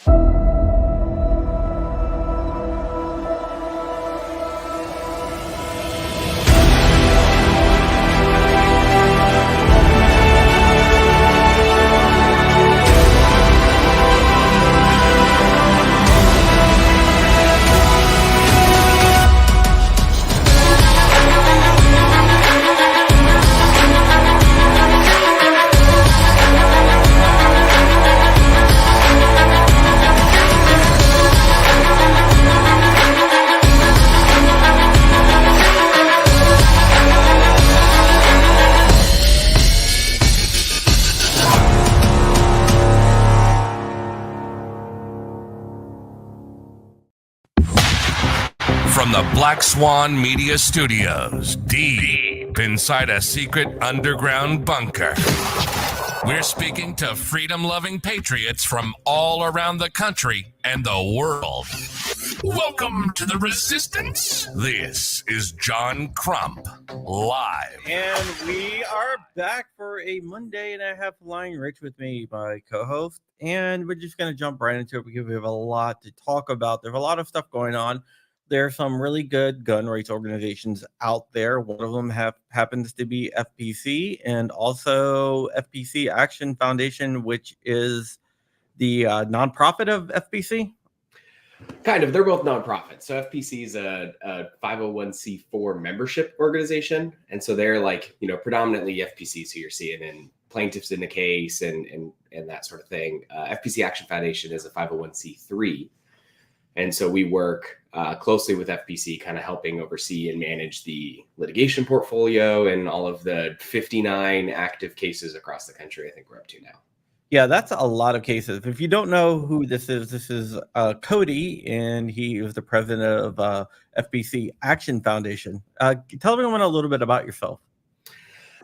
From the Black Swan Media Studios, deep inside a secret underground bunker, we're speaking to freedom-loving patriots from all around the country and the world. Welcome to the Resistance. This is John Crump, live. And we are back for a Monday, and I have Flying Rich with me, my co-host, and we're just going to jump right into it because we have a lot to talk about. There's a lot of stuff going on. There are some really good gun rights organizations out there. One of them happens to be FPC, and also FPC Action Foundation, which is the nonprofit of FPC. Kind of. They're both nonprofits. So FPC is a 501c4 membership organization. And so they're like, predominantly FPCs who you're seeing in plaintiffs in the case and that sort of thing. FPC Action Foundation is a 501c3. And so we work closely with FPC, kind of helping oversee and manage the litigation portfolio and all of the 59 active cases across the country, I think we're up to now. Yeah, that's a lot of cases. If you don't know who this is Cody, and he is the president of FPC Action Foundation. Tell everyone a little bit about yourself.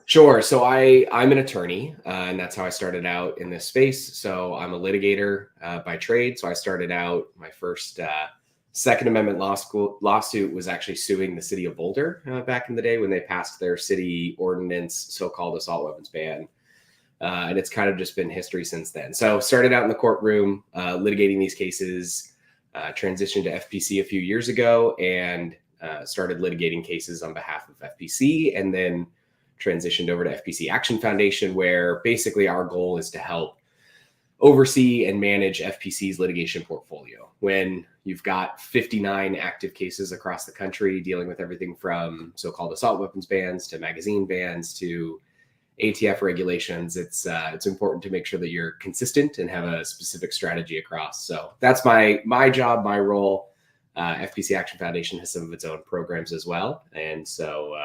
Sure. So I'm an attorney, and that's how I started out in this space. So I'm a litigator by trade. So I started out, my first Second Amendment lawsuit was actually suing the city of Boulder back in the day when they passed their city ordinance, so-called assault weapons ban. And it's kind of just been history since then. So started out in the courtroom, litigating these cases, transitioned to FPC a few years ago, and started litigating cases on behalf of FPC, and then transitioned over to FPC Action Foundation, where basically our goal is to help oversee and manage FPC's litigation portfolio. When you've got 59 active cases across the country dealing with everything from so-called assault weapons bans to magazine bans to ATF regulations, it's important to make sure that you're consistent and have a specific strategy across. So that's my job, my role. FPC Action Foundation has some of its own programs as well. And so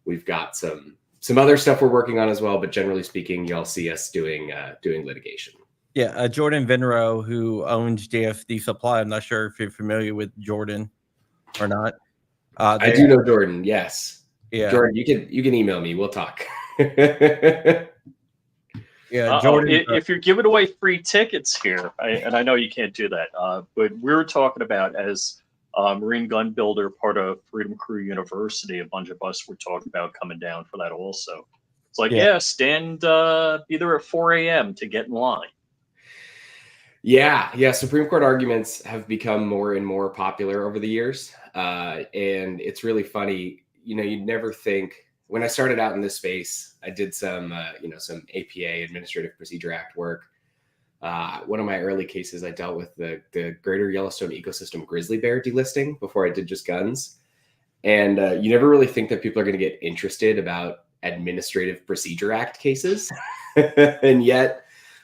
we've got some other stuff we're working on as well, but generally speaking, you'll see us doing litigation. Yeah, Jordan Vinro, who owns JFD Supply. I'm not sure if you're familiar with Jordan or not. I do know Jordan. Yes. Yeah. Jordan, you can email me. We'll talk. Yeah, Jordan. If you're giving away free tickets here, and I know you can't do that, but we were talking about as Marine gun builder, part of Freedom Crew University, a bunch of us were talking about coming down for that also. It's like, stand be there at 4 a.m. to get in line. Yeah. Supreme Court arguments have become more and more popular over the years. And it's really funny. You'd never think, when I started out in this space, I did some APA, Administrative Procedure Act work. One of my early cases, I dealt with the Greater Yellowstone Ecosystem grizzly bear delisting before I did just guns. And you never really think that people are going to get interested about Administrative Procedure Act cases. And yet,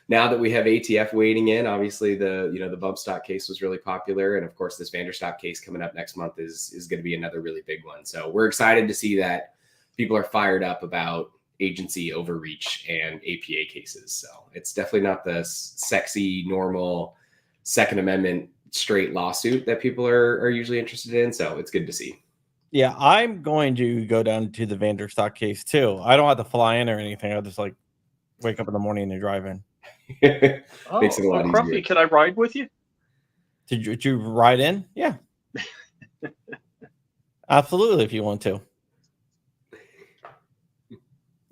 now that we have ATF wading in, obviously the bump stock case was really popular. And of course, this Vanderstock case coming up next month is going to be another really big one. So we're excited to see that people are fired up about agency overreach and APA cases. So it's definitely not the sexy, normal Second Amendment straight lawsuit that people are usually interested in. So it's good to see. Yeah, I'm going to go down to the Vanderstock case too. I don't have to fly in or anything. I'll just wake up in the morning and drive in. Makes it a lot Crumpy, easier. can I ride with you? Did you ride in? Yeah. Absolutely, if you want to.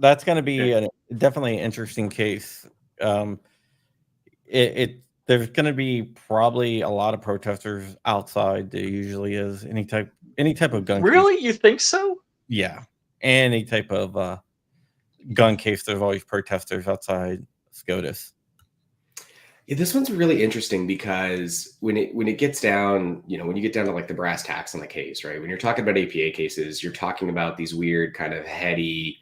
That's going to be definitely an interesting case. It there's going to be probably a lot of protesters outside. There usually is any type of gun case. Really? You think so? Yeah, any type of gun case. There's always protesters outside SCOTUS. Yeah, this one's really interesting because when it gets down, when you get down to like the brass tacks on the case, right? When you're talking about APA cases, you're talking about these weird kind of heady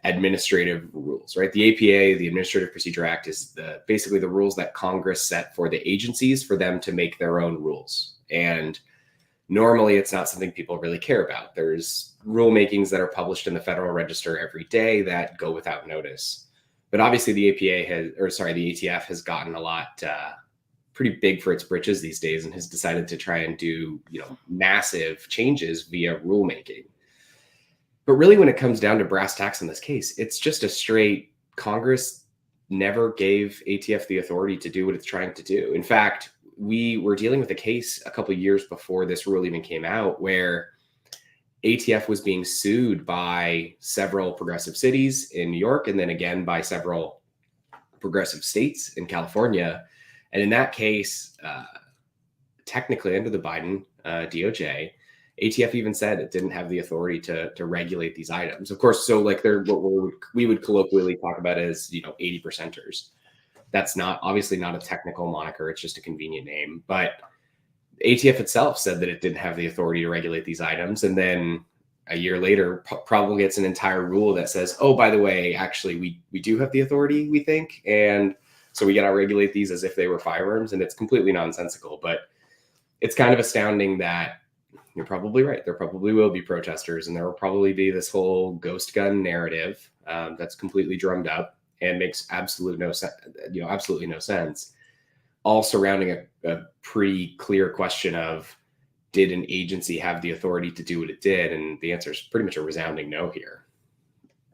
administrative rules, right? The APA, the Administrative Procedure Act, is basically the rules that Congress set for the agencies for them to make their own rules. And normally it's not something people really care about. There's rulemakings that are published in the Federal Register every day that go without notice. But obviously the ATF has gotten a lot pretty big for its britches these days and has decided to try and do, massive changes via rulemaking. But really, when it comes down to brass tacks in this case, it's just a straight Congress never gave ATF the authority to do what it's trying to do. In fact, we were dealing with a case a couple of years before this rule even came out where ATF was being sued by several progressive cities in New York and then again by several progressive states in California. And in that case, technically under the Biden DOJ, ATF even said it didn't have the authority to regulate these items. Of course, so like they're what we would colloquially talk about as 80%ers. That's obviously not a technical moniker. It's just a convenient name. But ATF itself said that it didn't have the authority to regulate these items. And then a year later, probably gets an entire rule that says, oh, by the way, actually, we do have the authority, we think. And so we got to regulate these as if they were firearms. And it's completely nonsensical. But it's kind of astounding that you're probably right. There probably will be protesters and there will probably be this whole ghost gun narrative that's completely drummed up and makes absolutely no sense. All surrounding a pretty clear question of, did an agency have the authority to do what it did? And the answer is pretty much a resounding no here.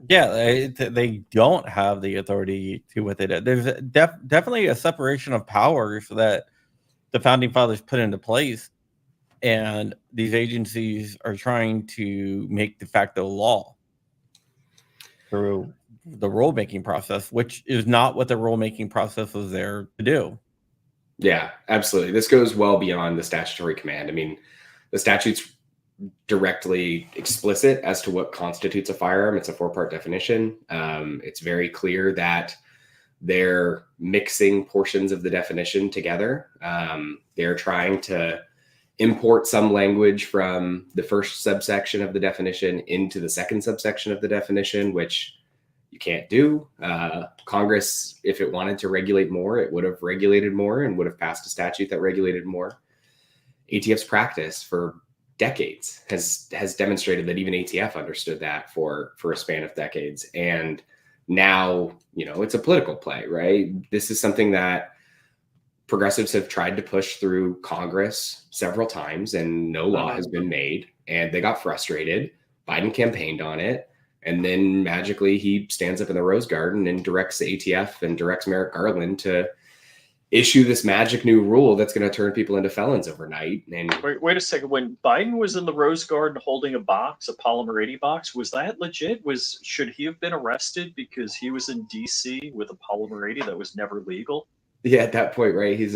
Yeah, they don't have the authority to what they did. There's definitely a separation of powers that the founding fathers put into place. And these agencies are trying to make de facto law through the rulemaking process, which is not what the rulemaking process was there to do. Yeah, absolutely. This goes well beyond the statutory command. I mean, the statute's directly explicit as to what constitutes a firearm. It's a 4-part definition. It's very clear that they're mixing portions of the definition together. They're trying to import some language from the first subsection of the definition into the second subsection of the definition, which you can't do. Congress, if it wanted to regulate more, it would have regulated more and would have passed a statute that regulated more. ATF's practice for decades has demonstrated that even ATF understood that for a span of decades. And now, it's a political play, right? This is something that progressives have tried to push through Congress several times and no law has been made. And they got frustrated. Biden campaigned on it. And then magically he stands up in the Rose Garden and directs the ATF and directs Merrick Garland to issue this magic new rule that's going to turn people into felons overnight. And wait a second. When Biden was in the Rose Garden holding a polymer 80 box, was that legit? Should he have been arrested because he was in DC with a polymer 80 that was never legal? Yeah, at that point, right? Is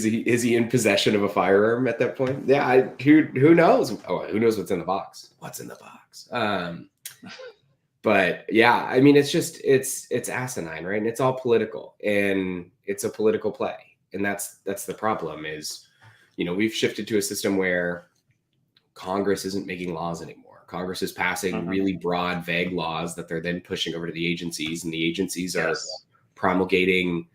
he in possession of a firearm at that point? Yeah, who knows? Oh, who knows what's in the box? What's in the box? But yeah, I mean, it's asinine, right? And it's all political, and it's a political play, and that's the problem. Is we've shifted to a system where Congress isn't making laws anymore. Congress is passing really broad, vague laws that they're then pushing over to the agencies, and the agencies are promulgating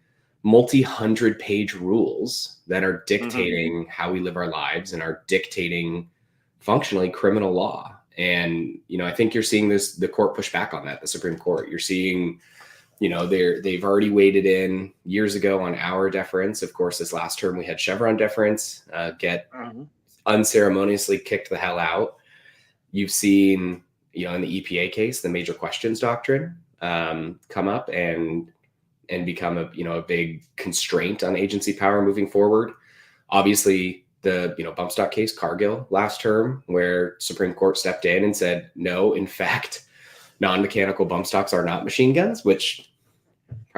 multi-100-page rules that are dictating how we live our lives and are dictating functionally criminal law. And, I think you're seeing the court push back on that, the Supreme Court. You're seeing, they've already waded in years ago on our deference. Of course, this last term we had Chevron deference get unceremoniously kicked the hell out. You've seen, in the EPA case, the major questions doctrine come up and become a big constraint on agency power moving forward. Obviously, the bump stock case, Cargill, last term, where Supreme Court stepped in and said, no, in fact, non-mechanical bump stocks are not machine guns, which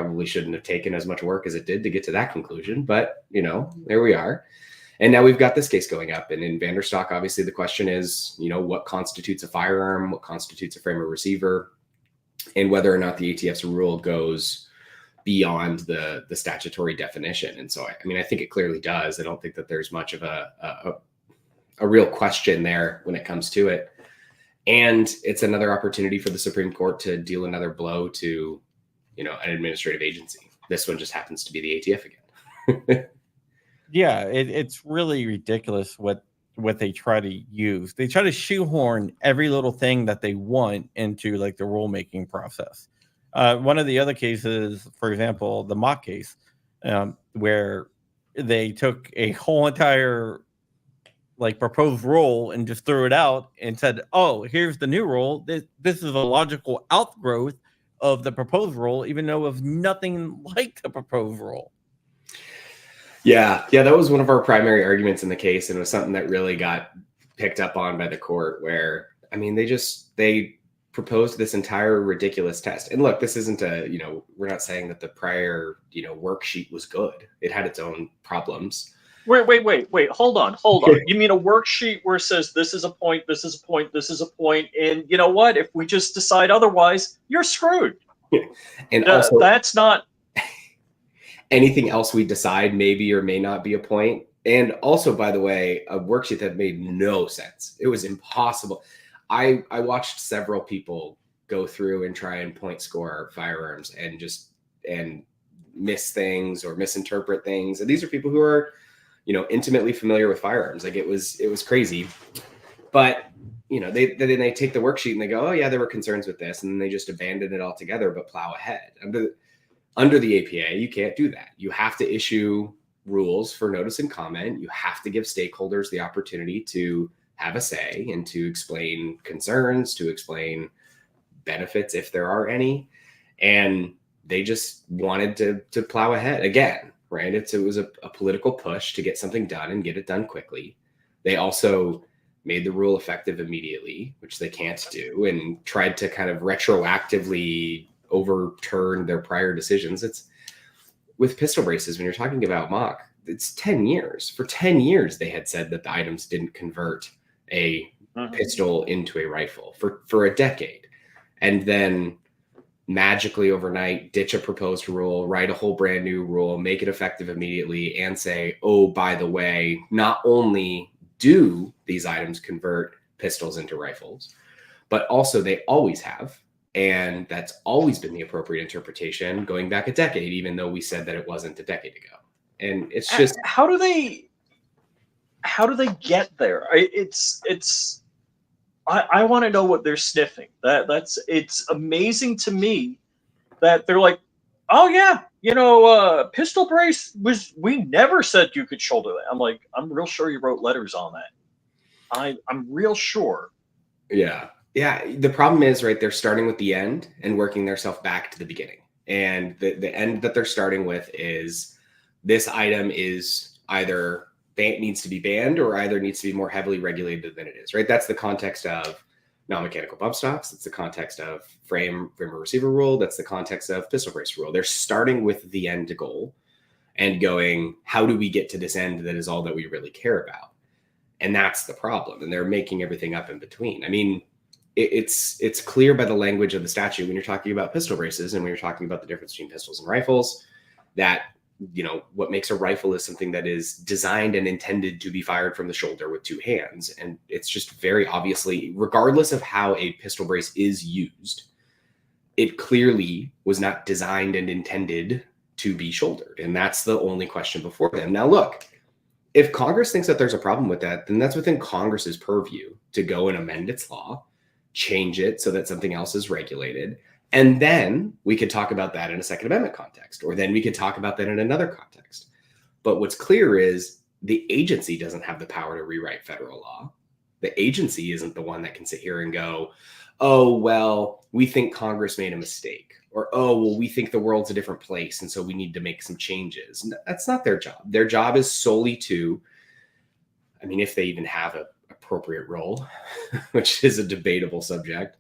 probably shouldn't have taken as much work as it did to get to that conclusion, but there we are. And now we've got this case going up. And in Vanderstock, obviously the question is, what constitutes a firearm, what constitutes a frame or receiver, and whether or not the ATF's rule goes beyond the statutory definition. And so, I think it clearly does. I don't think that there's much of a real question there when it comes to it. And it's another opportunity for the Supreme Court to deal another blow to, an administrative agency. This one just happens to be the ATF again. Yeah, it's really ridiculous what they try to use. They try to shoehorn every little thing that they want into like the rulemaking process. One of the other cases, for example, the mock case, where they took a whole entire like proposed rule and just threw it out and said, "Oh, here's the new rule. This is a logical outgrowth of the proposed rule, even though it was nothing like the proposed rule." Yeah, that was one of our primary arguments in the case, and it was something that really got picked up on by the court, where they proposed this entire ridiculous test. And look, this isn't we're not saying that the prior worksheet was good. It had its own problems. Wait, hold on. You mean a worksheet where it says this is a point, this is a point, this is a point, and you know what? If we just decide otherwise, you're screwed. Yeah. And also, that's not anything else we decide maybe or may not be a point. And also, by the way, a worksheet that made no sense. It was impossible. I watched several people go through and try and point score firearms and miss things or misinterpret things. And these are people who are, intimately familiar with firearms. Like it was crazy. But, then they take the worksheet and they go, "Oh yeah, there were concerns with this." And then they just abandon it altogether, but plow ahead. Under the APA, you can't do that. You have to issue rules for notice and comment. You have to give stakeholders the opportunity to have a say and to explain concerns, to explain benefits if there are any. And they just wanted to plow ahead again, right? It was a political push to get something done and get it done quickly. They also made the rule effective immediately, which they can't do, and tried to kind of retroactively overturn their prior decisions. It's with pistol braces, when you're talking about mock, it's 10 years. For 10 years, they had said that the items didn't convert a pistol into a rifle for a decade. And then magically overnight, ditch a proposed rule, write a whole brand new rule, make it effective immediately, and say, "Oh, by the way, not only do these items convert pistols into rifles, but also they always have. And that's always been the appropriate interpretation going back a decade, even though we said that it wasn't a decade ago." And it's just, how do they get there? I want to know what they're sniffing. It's amazing to me that they're like, "Oh yeah, pistol brace we never said you could shoulder that." I'm like, I'm real sure you wrote letters on that. I'm real sure. Yeah. The problem is, right, they're starting with the end and working themselves back to the beginning. And the end that they're starting with is this item is either needs to be banned or either needs to be more heavily regulated than it is, right? That's the context of non-mechanical bump stocks. It's the context of frame or receiver rule. That's the context of pistol brace rule. They're starting with the end goal and going, how do we get to this end that is all that we really care about? And that's the problem. And they're making everything up in between. I mean, it's clear by the language of the statute when you're talking about pistol braces and when you're talking about the difference between pistols and rifles that, what makes a rifle is something that is designed and intended to be fired from the shoulder with two hands. And it's just very obviously, regardless of how a pistol brace is used, it clearly was not designed and intended to be shouldered. And that's the only question before them. Now, look, if Congress thinks that there's a problem with that, then that's within Congress's purview to go and amend its law, change it so that something else is regulated. And then we could talk about that in a Second Amendment context, or then we could talk about that in another context. But what's clear is the agency doesn't have the power to rewrite federal law. The agency isn't the one that can sit here and go, "Oh, well, we think Congress made a mistake," or, "Oh, well, we think the world's a different place, and so we need to make some changes." That's not their job. Their job is solely to, if they even have an appropriate role, which is a debatable subject,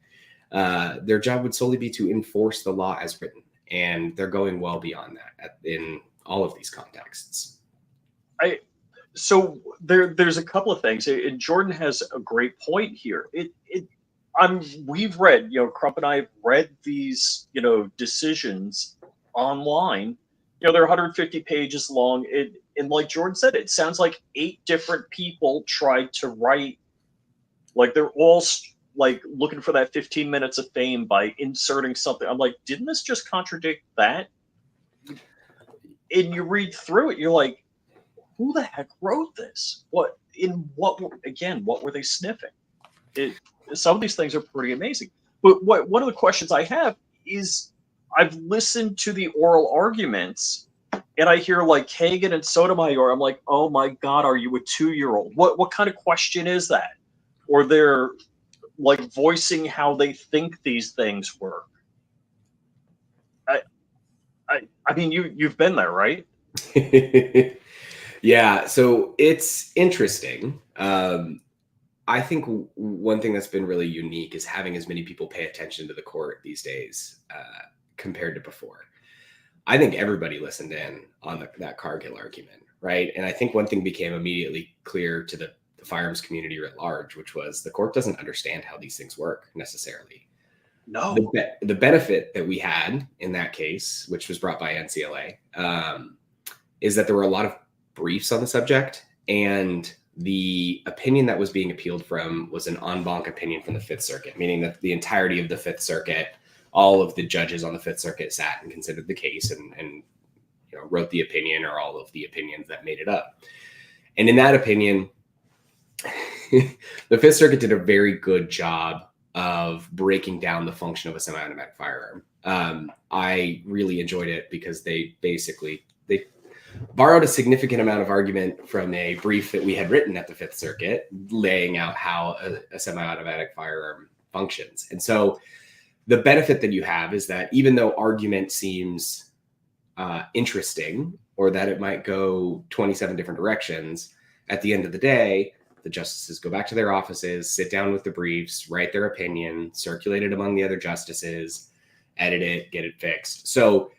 their job would solely be to enforce the law as written. and they're going well beyond that in all of these contexts. So there's a couple of things, and Jordan has a great point here. We've read, Crump and I have read these, decisions online. They're 150 pages long. And like Jordan said, it sounds like 8 different people tried to write, like they're all like looking for that 15 minutes of fame by inserting something. I'm like, didn't this just contradict that? And you read through it, you're like, who the heck wrote this? What were they sniffing? Some of these things are pretty amazing. But one of the questions I have is, I've listened to the oral arguments, and I hear like Hagen and Sotomayor. I'm like, oh my God, are you a 2-year-old? What kind of question is that? Or they're like voicing how they think these things work. I mean, you've been there, right? Yeah, so it's interesting. I think one thing that's been really unique is having as many people pay attention to the court these days compared to before. I think everybody listened in on that Cargill argument, right? And I think one thing became immediately clear to the firearms community at large, which was the court doesn't understand how these things work necessarily. No. The benefit that we had in that case, which was brought by NCLA, is that there were a lot of briefs on the subject, and the opinion that was being appealed from was an en banc opinion from the Fifth Circuit, meaning that the entirety of the Fifth Circuit, all of the judges on the Fifth Circuit sat and considered the case and wrote the opinion, or all of the opinions that made it up. And in that opinion, the Fifth Circuit did a very good job of breaking down the function of a semi-automatic firearm. I really enjoyed it because they borrowed a significant amount of argument from a brief that we had written at the Fifth Circuit, laying out how a semi-automatic firearm functions. And so the benefit that you have is that even though argument seems interesting, or that it might go 27 different directions, at the end of the day, the justices go back to their offices, sit down with the briefs, write their opinion, circulate it among the other justices, edit it, get it fixed. So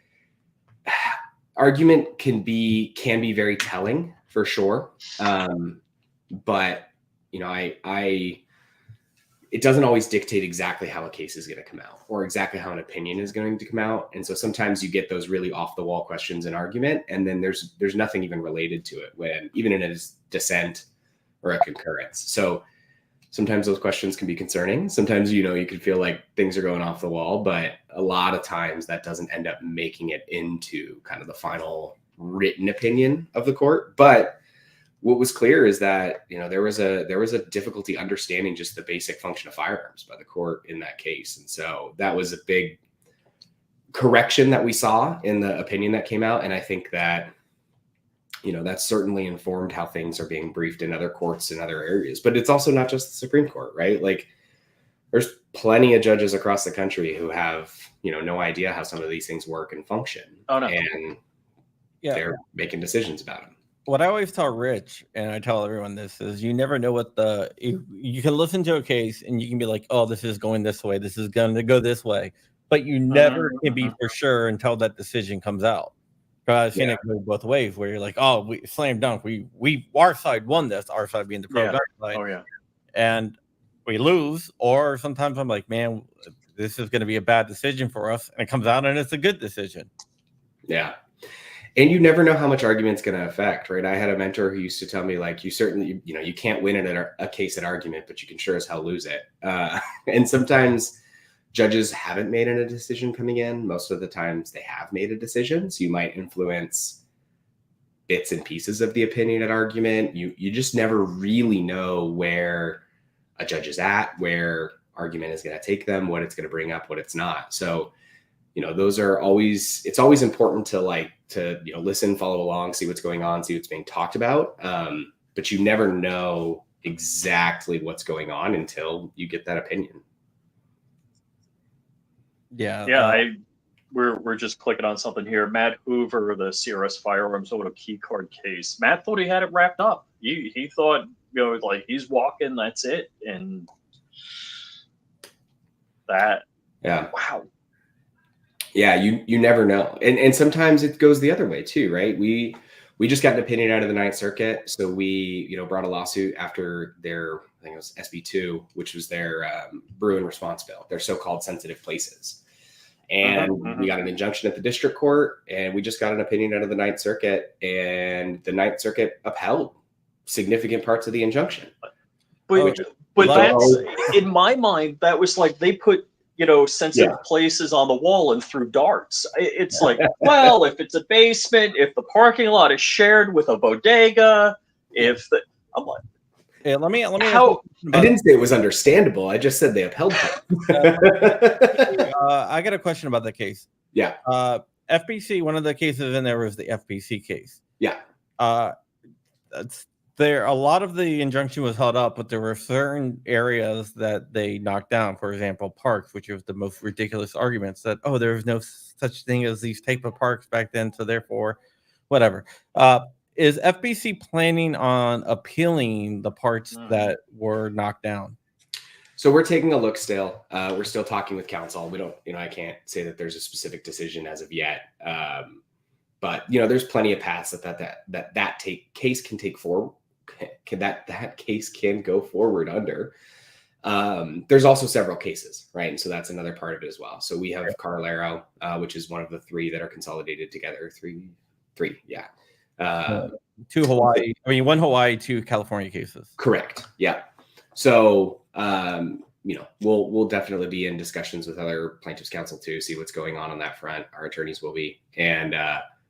argument can be very telling for sure. But it doesn't always dictate exactly how a case is going to come out, or exactly how an opinion is going to come out. And so sometimes you get those really off the wall questions in argument, and then there's nothing even related to it, when even in a dissent or a concurrence. So sometimes those questions can be concerning. Sometimes, you can feel like things are going off the wall, but a lot of times that doesn't end up making it into kind of the final written opinion of the court. But what was clear is that, there was a difficulty understanding just the basic function of firearms by the court in that case. And so that was a big correction that we saw in the opinion that came out. And I think that, that's certainly informed how things are being briefed in other courts in other areas. But it's also not just the Supreme Court, right? Like, there's plenty of judges across the country who have, no idea how some of these things work and function. Oh, no. And they're making decisions about them. What I always tell Rich, and I tell everyone this, is you never know what you can listen to a case and you can be like, oh, this is going this way, this is going to go this way, but you never can be for sure until that decision comes out. But I've seen it go both ways, where you're like, oh, we slam dunk, our side won this, our side being the pro-gun side. Oh yeah. And we lose, or sometimes I'm like, man, this is going to be a bad decision for us, and it comes out and it's a good decision. Yeah. And you never know how much argument's going to affect, right? I had a mentor who used to tell me, like, you certainly, you can't win it at a case at argument, but you can sure as hell lose it. And sometimes judges haven't made a decision coming in. Most of the times they have made a decision. So you might influence bits and pieces of the opinion at argument. You just never really know where a judge is at, where argument is going to take them, what it's going to bring up, what it's not. So, those are always, it's always important to listen, follow along, see what's going on, see what's being talked about. But you never know exactly what's going on until you get that opinion. Yeah. We're just clicking on something here. Matt Hoover, the CRS Firearms Auto key card case. Matt thought he had it wrapped up. He thought, like, he's walking, that's it. And that, yeah. wow. Yeah, you never know. And sometimes it goes the other way too, right? We just got an opinion out of the Ninth Circuit. So we, brought a lawsuit after their, I think it was SB2, which was their Bruin response bill, their so-called sensitive places. And we got an injunction at the district court, and we just got an opinion out of the Ninth Circuit, and the Ninth Circuit upheld significant parts of the injunction. But that's, in my mind, that was like they put, sensitive places on the wall and threw darts. It's like, well, if it's a basement, if the parking lot is shared with a bodega, I'm like, yeah, let me. How? I didn't say it was understandable. I just said they upheld it. I got a question about the case. Yeah. FPC, one of the cases in there was the FPC case. Yeah. There, a lot of the injunction was held up, but there were certain areas that they knocked down. For example, parks, which was the most ridiculous arguments that, there was no such thing as these type of parks back then, so therefore, whatever. Is FPC planning on appealing the parts that were knocked down? So we're taking a look still. We're still talking with counsel. We don't, I can't say that there's a specific decision as of yet. But there's plenty of paths that case can take forward. That case can go forward under. There's also several cases, right? And so that's another part of it as well. So we have Carlero, which is one of the three that are consolidated together. Three, yeah. Two Hawaii, one Hawaii, two California cases. Correct. Yeah. So, we'll definitely be in discussions with other plaintiffs' counsel to see what's going on that front. Our attorneys will be, and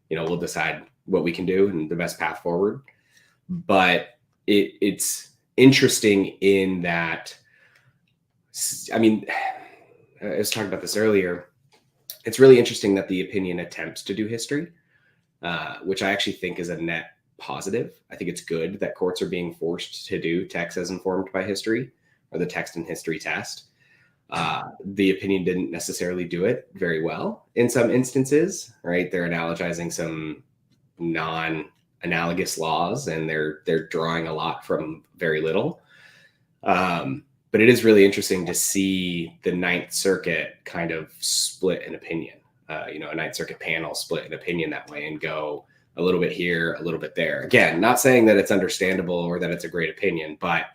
we'll decide what we can do and the best path forward. But it's interesting in that, I was talking about this earlier. It's really interesting that the opinion attempts to do history, which I actually think is a net positive. I think it's good that courts are being forced to do text as informed by history, or the text and history test. The opinion didn't necessarily do it very well in some instances, right? They're analogizing some non-analogous laws, and they're drawing a lot from very little. But it is really interesting to see the Ninth Circuit kind of split an opinion. A Ninth Circuit panel split an opinion that way and go a little bit here, a little bit there. Again, not saying that it's understandable or that it's a great opinion, but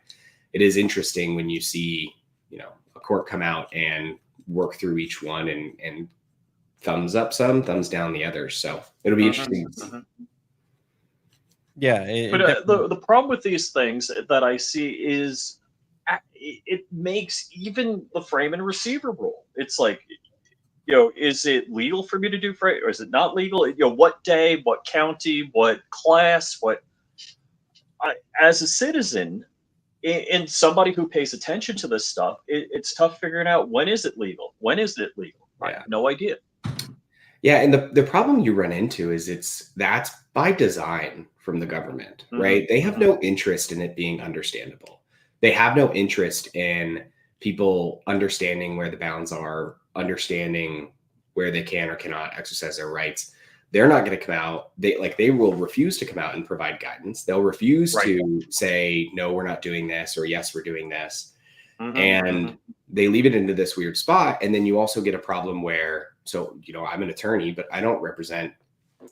it is interesting when you see, a court come out and work through each one and thumbs up some, thumbs down the others. So it'll be interesting. Yeah. The problem with these things that I see is it makes even the frame and receiver rule. It's like, is it legal for me to do frame, or is it not legal? What day, what county, what class, as a citizen and somebody who pays attention to this stuff, it's tough figuring out when is it legal? When is it legal? I have no idea. Yeah. And the problem you run into is that's by design from the government, right? They have no interest in it being understandable. They have no interest in people understanding where the bounds are, understanding where they can or cannot exercise their rights. They're not going to come out. They will refuse to come out and provide guidance. They'll refuse to say, no, we're not doing this, or yes, we're doing this. And they leave it into this weird spot. And then you also get a problem where, I'm an attorney, but I don't represent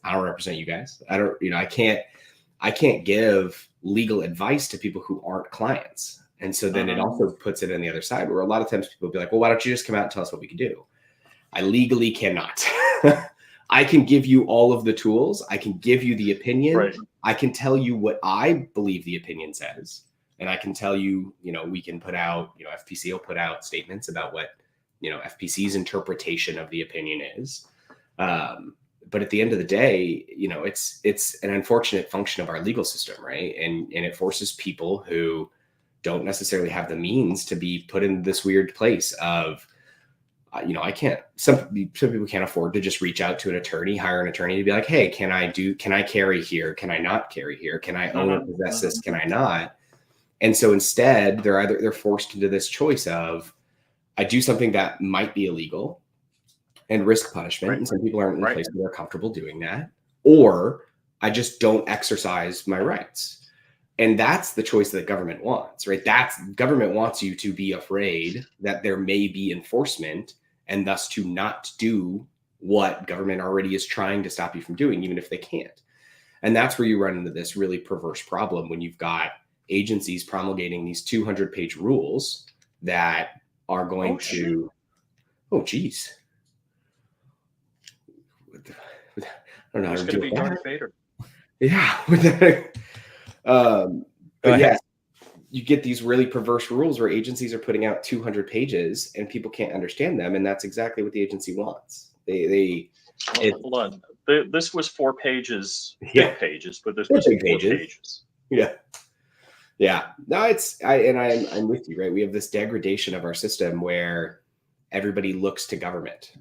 you guys. I can't give legal advice to people who aren't clients. And so then it also puts it on the other side, where a lot of times people will be like, well, why don't you just come out and tell us what we can do? I legally cannot. I can give you all of the tools. I can give you the opinion. Right. I can tell you what I believe the opinion says. And I can tell you, we can put out, FPC will put out statements about what, FPC's interpretation of the opinion is. But at the end of the day, it's an unfortunate function of our legal system, right? And it forces people who don't necessarily have the means to be put in this weird place of, some people can't afford to just reach out to an attorney, hire an attorney to be like, hey, can I carry here? Can I not carry here? Can I own or possess this? Can I not? And so instead they're forced into this choice of, I do something that might be illegal and risk punishment. Right. And some people aren't in a place where they're comfortable doing that, or I just don't exercise my rights. And that's the choice that the government wants, right? Government wants you to be afraid that there may be enforcement, and thus to not do what government already is trying to stop you from doing, even if they can't. And that's where you run into this really perverse problem when you've got agencies promulgating these 200-page rules that are going to, oh, geez. I don't know how to There's going to do be that. Darth Vader. Yeah. But yes, you get these really perverse rules where agencies are putting out 200 pages and people can't understand them. And that's exactly what the agency wants. Hold on. This was 4 pages, Yeah. big pages, but this They're was big 4 pages. Yeah. Yeah. No, I'm with you, right? We have this degradation of our system where everybody looks to government.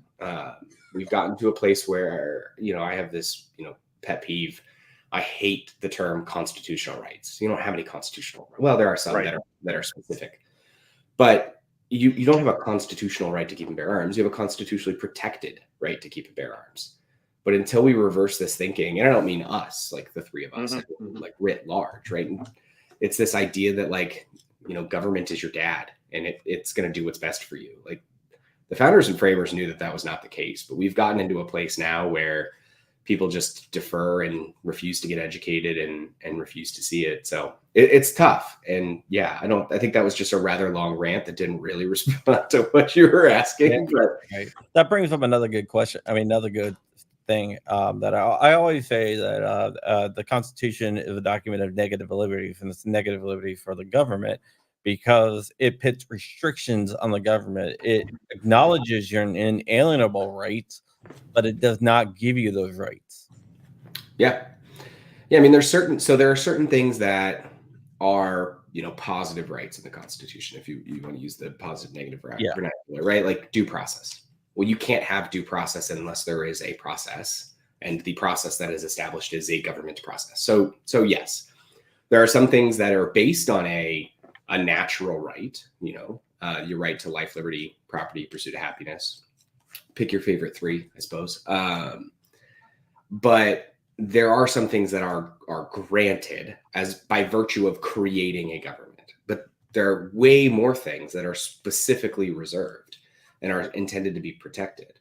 We've gotten to a place where, I have this, pet peeve. I hate the term constitutional rights. You don't have any constitutional. Well, there are some that are specific, but you don't have a constitutional right to keep and bear arms. You have a constitutionally protected right to keep and bear arms. But until we reverse this thinking, and I don't mean us, like the three of us, like writ large, right? And it's this idea that government is your dad and it's going to do what's best for you. Like the founders and framers knew that was not the case, but we've gotten into a place now where people just defer and refuse to get educated and refuse to see it. So it's tough. And yeah, I think that was just a rather long rant that didn't really respond to what you were asking. Yeah, right. That brings up another good question. Another good thing that I always say that the Constitution is a document of negative liberties, and it's negative liberty for the government because it puts restrictions on the government. It acknowledges your inalienable rights, but it does not give you those rights. Yeah. I mean, there are certain things that are, positive rights in the Constitution. If you want to use the positive negative vernacular, right? Like due process. Well, you can't have due process unless there is a process, and the process that is established is a government process. So yes, there are some things that are based on a natural right, your right to life, liberty, property, pursuit of happiness. Pick your favorite 3, I suppose. But there are some things that are granted as by virtue of creating a government. But there are way more things that are specifically reserved and are intended to be protected.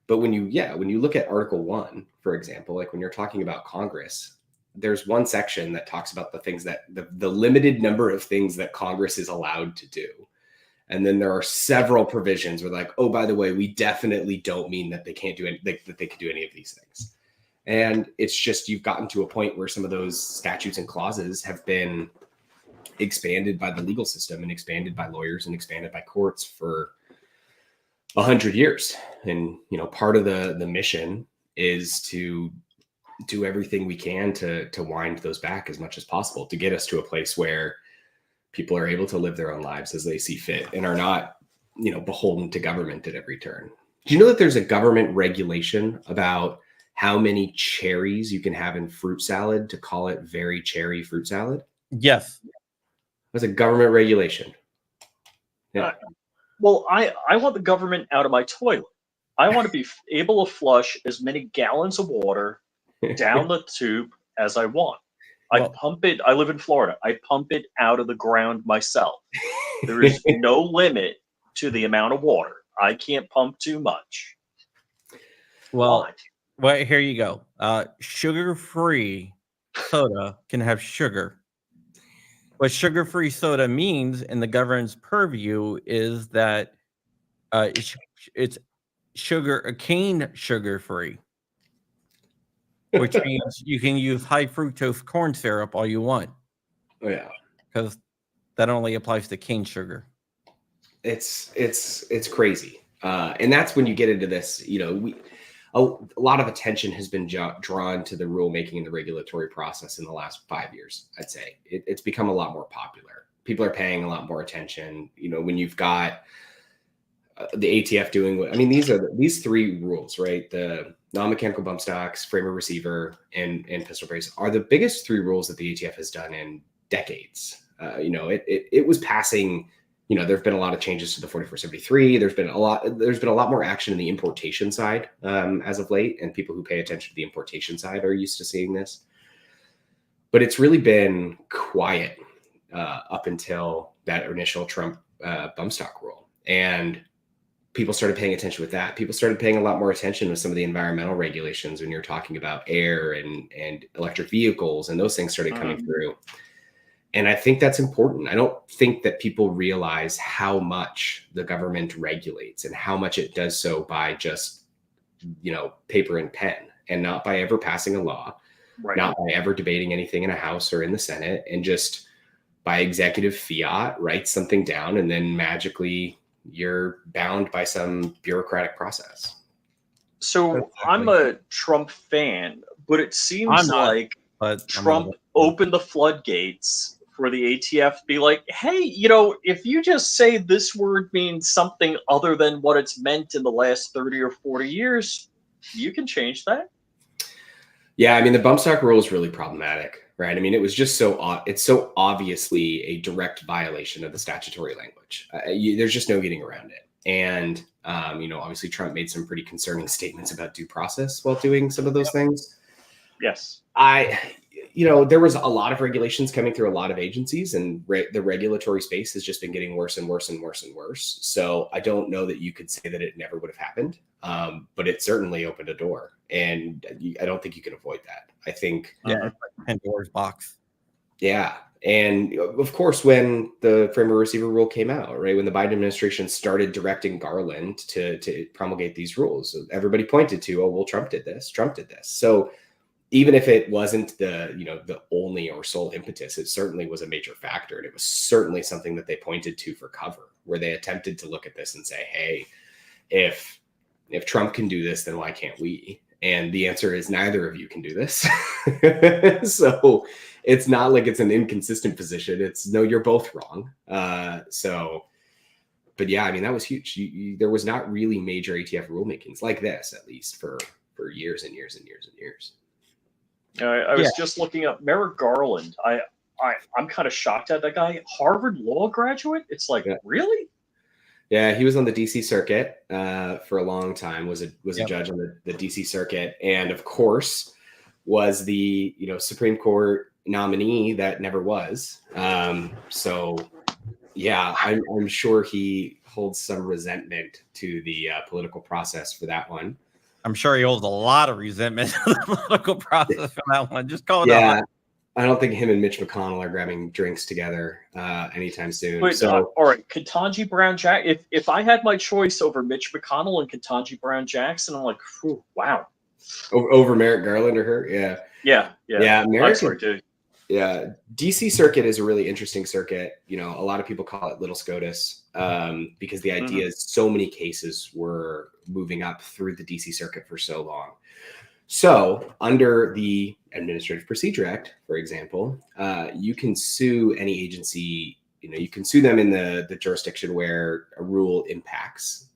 But when you look at Article 1, for example, like when you're talking about Congress, there's one section that talks about the things that the limited number of things that Congress is allowed to do. And then there are several provisions where like, oh, by the way, we definitely don't mean that they can't do that they can do any of these things. And it's just, you've gotten to a point where some of those statutes and clauses have been expanded by the legal system and expanded by lawyers and expanded by courts for 100 years. And, part of the mission is to do everything we can to wind those back as much as possible to get us to a place where people are able to live their own lives as they see fit and are not, beholden to government at every turn. Do you know that there's a government regulation about how many cherries you can have in fruit salad to call it very cherry fruit salad? Yes. That's a government regulation. Yeah. Well, I want the government out of my toilet. I want to be able to flush as many gallons of water down the tube as I want. I pump it. I live in Florida. I pump it out of the ground myself. There is no limit to the amount of water. I can't pump too much. Well, here you go. Sugar-free soda can have sugar. What sugar-free soda means in the government's purview is that it's cane sugar-free, which means you can use high fructose corn syrup all you want. Oh yeah, because that only applies to cane sugar. It's crazy, and that's when you get into this. A lot of attention has been drawn to the rulemaking and the regulatory process in the last 5 years. I'd say it's become a lot more popular. People are paying a lot more attention. When you've got the ATF doing what, these 3 rules, right? The non-mechanical bump stocks, framer receiver, and pistol brace are the biggest 3 rules that the ATF has done in decades. It was passing. There've been a lot of changes to the 4473. There's been a lot more action in the importation side as of late, and people who pay attention to the importation side are used to seeing this. But it's really been quiet up until that initial Trump bump stock rule, and people started paying attention with that. People started paying a lot more attention with some of the environmental regulations when you're talking about air and electric vehicles, and those things started coming through. And I think that's important. I don't think that people realize how much the government regulates and how much it does so by just, paper and pen, and not by ever passing a law, not by ever debating anything in a House or in the Senate, and just by executive fiat writes something down, and then magically you're bound by some bureaucratic process. So I'm a Trump fan, but it seems like Trump opened the floodgates for the ATF to be like, hey, if you just say this word means something other than what it's meant in the last 30 or 40 years, you can change that. Yeah, I mean, the bump stock rule is really problematic, right? I mean, it was just it's so obviously a direct violation of the statutory language. There's just no getting around it. And, obviously Trump made some pretty concerning statements about due process while doing some of those things. Yes. There was a lot of regulations coming through a lot of agencies, and the regulatory space has just been getting worse and worse and worse and worse. So I don't know that you could say that it never would have happened, but it certainly opened a door, and I don't think you can avoid that. I think it's like Pandora's box. Yeah. And of course, when the framer receiver rule came out, right, when the Biden administration started directing Garland to promulgate these rules, everybody pointed to, oh, well, Trump did this. So even if it wasn't the only or sole impetus, it certainly was a major factor. And it was certainly something that they pointed to for cover, where they attempted to look at this and say, hey, if Trump can do this, then why can't we? And the answer is neither of you can do this. So it's not like it's an inconsistent position. It's no, you're both wrong. But yeah, I mean, that was huge. There was not really major ATF rulemakings like this, at least for years and years and years and years. I was just looking up Merrick Garland. I'm kind of shocked at that guy. Harvard law graduate. It's like, really? Yeah, he was on the DC circuit for a long time. Was a judge on the DC circuit, and of course was the Supreme Court nominee that never was. So yeah, I'm sure he holds some resentment to the political process for that one. I'm sure he holds a lot of resentment to the political process for that one. Just call it out. I don't think him and Mitch McConnell are grabbing drinks together anytime soon. Wait, all right, Ketanji Brown Jackson. If I had my choice over Mitch McConnell and Ketanji Brown Jackson, I'm like, wow. Over Merrick Garland or her, yeah. Merrick, yeah. DC circuit is a really interesting circuit. A lot of people call it Little SCOTUS because the idea is so many cases were moving up through the DC circuit for so long. So under the Administrative Procedure Act, for example, you can sue any agency, you can sue them in the jurisdiction where a rule impacts.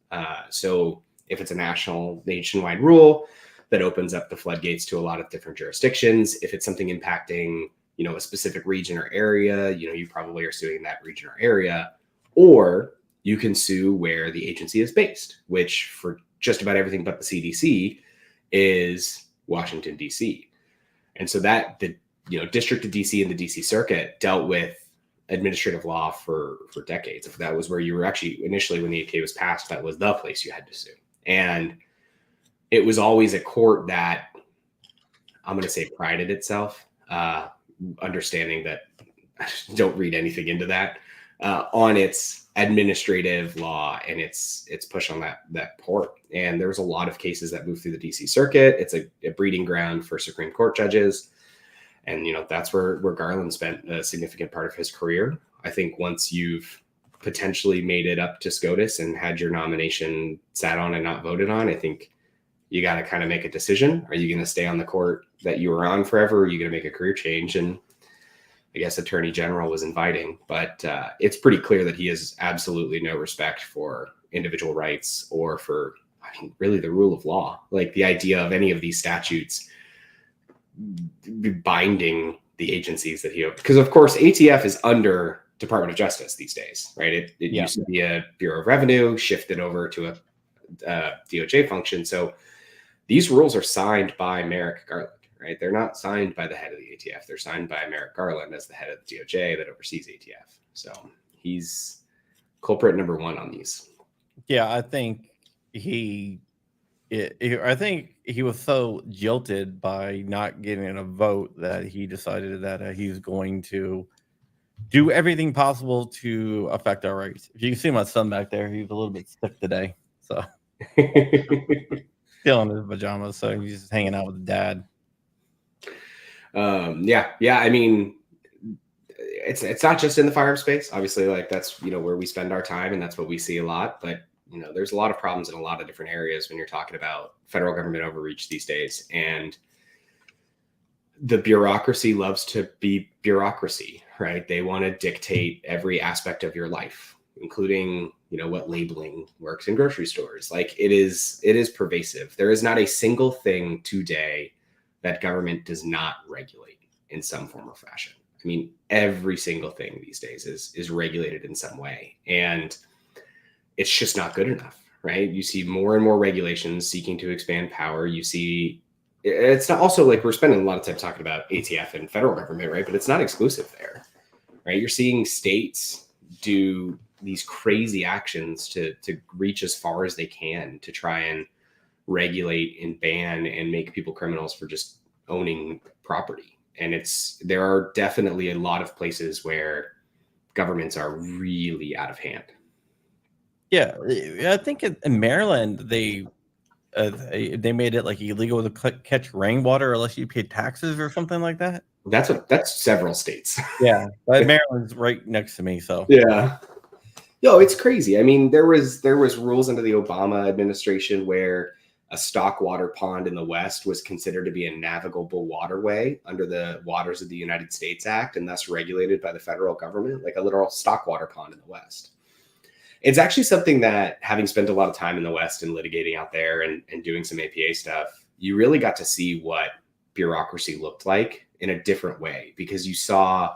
So if it's a nationwide rule, that opens up the floodgates to a lot of different jurisdictions. If it's something impacting, a specific region or area, you probably are suing that region or area, or you can sue where the agency is based, which for just about everything but the CDC is Washington, D.C. And so that the District of D.C. and the D.C. Circuit dealt with administrative law for decades. If that was where you were actually initially, when the APA was passed, that was the place you had to sue. And it was always a court that, I'm going to say, prided itself, understanding that, don't read anything into that, on its administrative law and its push on that port. And there was a lot of cases that moved through the DC circuit. It's a breeding ground for Supreme Court judges. And, that's where Garland spent a significant part of his career. I think once you've potentially made it up to SCOTUS and had your nomination sat on and not voted on, I think you got to kind of make a decision. Are you going to stay on the court that you were on forever? Or are you going to make a career change? And I guess Attorney General was inviting, but it's pretty clear that he has absolutely no respect for individual rights or for, really the rule of law. Like the idea of any of these statutes binding the agencies that because of course ATF is under Department of Justice these days, right? It used to be a Bureau of Revenue, shifted over to a DOJ function. So these rules are signed by Merrick Garland. Right? They're not signed by the head of the ATF. They're signed by Merrick Garland as the head of the DOJ that oversees ATF. So he's culprit number one on these. Yeah, I think I think he was so jilted by not getting a vote that he decided that he's going to do everything possible to affect our rights. If you can see my son back there, he's a little bit sick today, so still in his pajamas, so he's just hanging out with dad. Yeah. I mean, it's not just in the firearm space. Obviously, like that's where we spend our time, and that's what we see a lot. But there's a lot of problems in a lot of different areas when you're talking about federal government overreach these days, and the bureaucracy loves to be bureaucracy, right? They want to dictate every aspect of your life, including what labeling works in grocery stores. Like it is pervasive. There is not a single thing today that government does not regulate in some form or fashion. I mean, every single thing these days is regulated in some way, and it's just not good enough, right? You see more and more regulations seeking to expand power. You see, it's not also like we're spending a lot of time talking about ATF and federal government, right? But it's not exclusive there, right? You're seeing states do these crazy actions to reach as far as they can to try and regulate and ban and make people criminals for just owning property. And there are definitely a lot of places where governments are really out of hand. Yeah, I think in Maryland they made it like illegal to catch rainwater unless you pay taxes or something like that. That's several states. Yeah, but Maryland's right next to me, so yeah. No, it's crazy. I mean, there was rules under the Obama administration where a stock water pond in the West was considered to be a navigable waterway under the Waters of the United States Act, and thus regulated by the federal government, like a literal stock water pond in the West. It's actually something that, having spent a lot of time in the West and litigating out there and doing some APA stuff, you really got to see what bureaucracy looked like in a different way, because you saw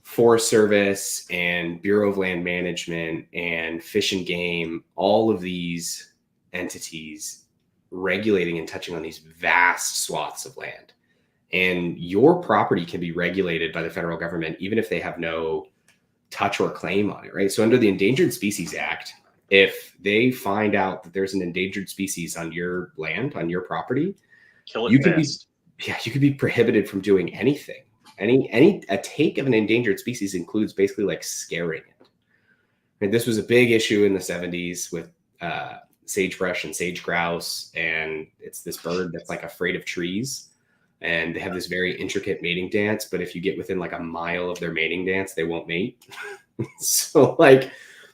Forest Service and Bureau of Land Management and Fish and Game, all of these entities regulating and touching on these vast swaths of land. And your property can be regulated by the federal government, even if they have no touch or claim on it, right? So under the Endangered Species Act, if they find out that there's an endangered species on your land, on your property, you could be prohibited from doing anything. A take of an endangered species includes basically like scaring it. And this was a big issue in the 70s with sagebrush and sage grouse, and it's this bird that's like afraid of trees. And they have this very intricate mating dance, but if you get within like a mile of their mating dance, they won't mate. So like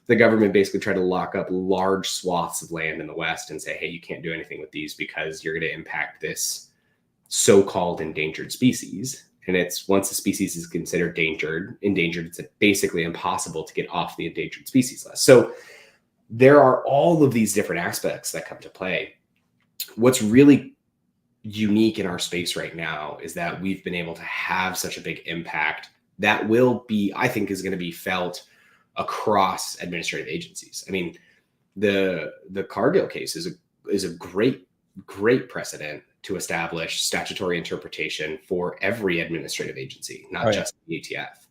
the government basically tried to lock up large swaths of land in the West and say, hey, you can't do anything with these because you're going to impact this so-called endangered species. And it's, once the species is considered endangered, it's basically impossible to get off the endangered species list. So there are all of these different aspects that come to play. What's really unique in our space right now is that we've been able to have such a big impact that will be, I think, is going to be felt across administrative agencies. I mean, the Cargill case is a great precedent to establish statutory interpretation for every administrative agency, not just the ATF.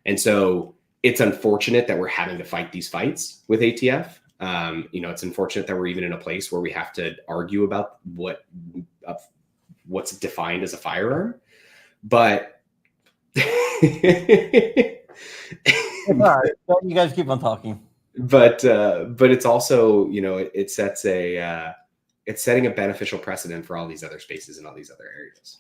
And so it's unfortunate that we're having to fight these fights with ATF. It's unfortunate that we're even in a place where we have to argue about what's defined as a firearm, but you guys keep on talking. But it's also, it's setting a beneficial precedent for all these other spaces and all these other areas.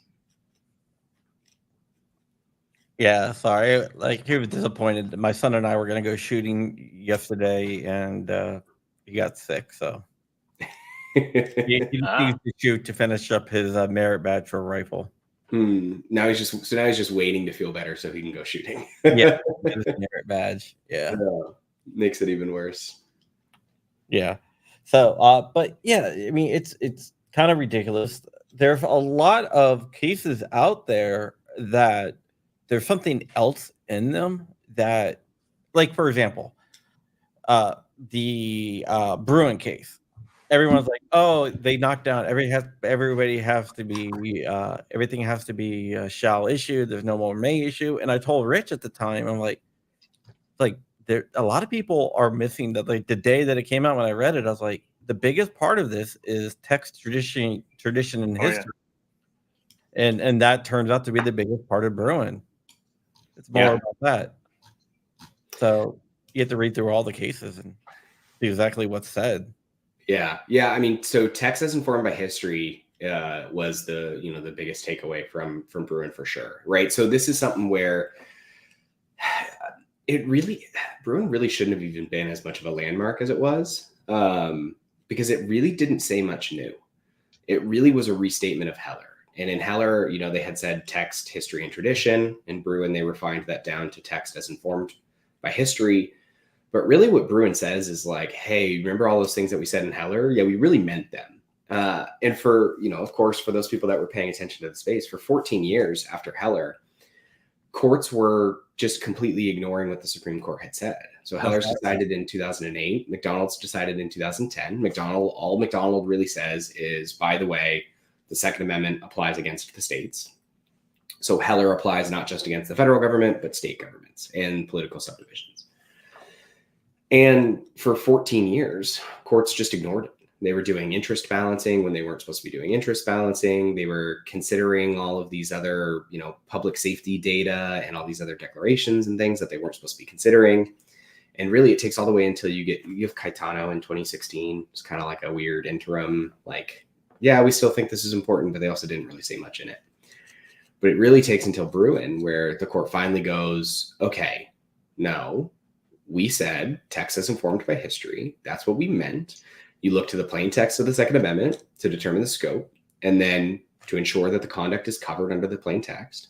Yeah, sorry. Like, he was disappointed. My son and I were going to go shooting yesterday, and he got sick, so he needs to shoot to finish up his merit badge for a rifle. Now he's just waiting to feel better so he can go shooting. Yeah, his merit badge. Yeah, makes it even worse. Yeah. So, but yeah, I mean, it's kind of ridiculous. There's a lot of cases out there that there's something else in them that, like, for example, the Bruin case. Everyone's like, oh, they knocked down everybody has to be everything has to be shall issue. There's no more may issue. And I told Rich at the time, I'm like there a lot of people are missing that, like, the day that it came out. When I read it, I was like, the biggest part of this is text tradition and history. And that turns out to be the biggest part of Bruin. It's more about that. So you have to read through all the cases and see exactly what's said. Yeah. I mean, so text as informed by history was the biggest takeaway from Bruin for sure, right? So this is something where Bruin really shouldn't have even been as much of a landmark as it was, because it really didn't say much new. It really was a restatement of Heller. And in Heller, they had said text, history, and tradition. In Bruin, they refined that down to text as informed by history. But really what Bruin says is like, hey, remember all those things that we said in Heller? Yeah, we really meant them. And for, of course, for those people that were paying attention to the space, for 14 years after Heller, courts were just completely ignoring what the Supreme Court had said. So Heller's decided in 2008, McDonald's decided in 2010. All McDonald really says is, by the way, the Second Amendment applies against the states. So Heller applies not just against the federal government, but state governments and political subdivisions. And for 14 years, courts just ignored it. They were doing interest balancing when they weren't supposed to be doing interest balancing. They were considering all of these other, public safety data and all these other declarations and things that they weren't supposed to be considering. And really, it takes all the way until you have Caetano in 2016. It's kind of like a weird interim, like, yeah, we still think this is important, but they also didn't really say much in it. But it really takes until Bruin where the court finally goes, okay, no, we said text as informed by history. That's what we meant. You look to the plain text of the Second Amendment to determine the scope, and then to ensure that the conduct is covered under the plain text.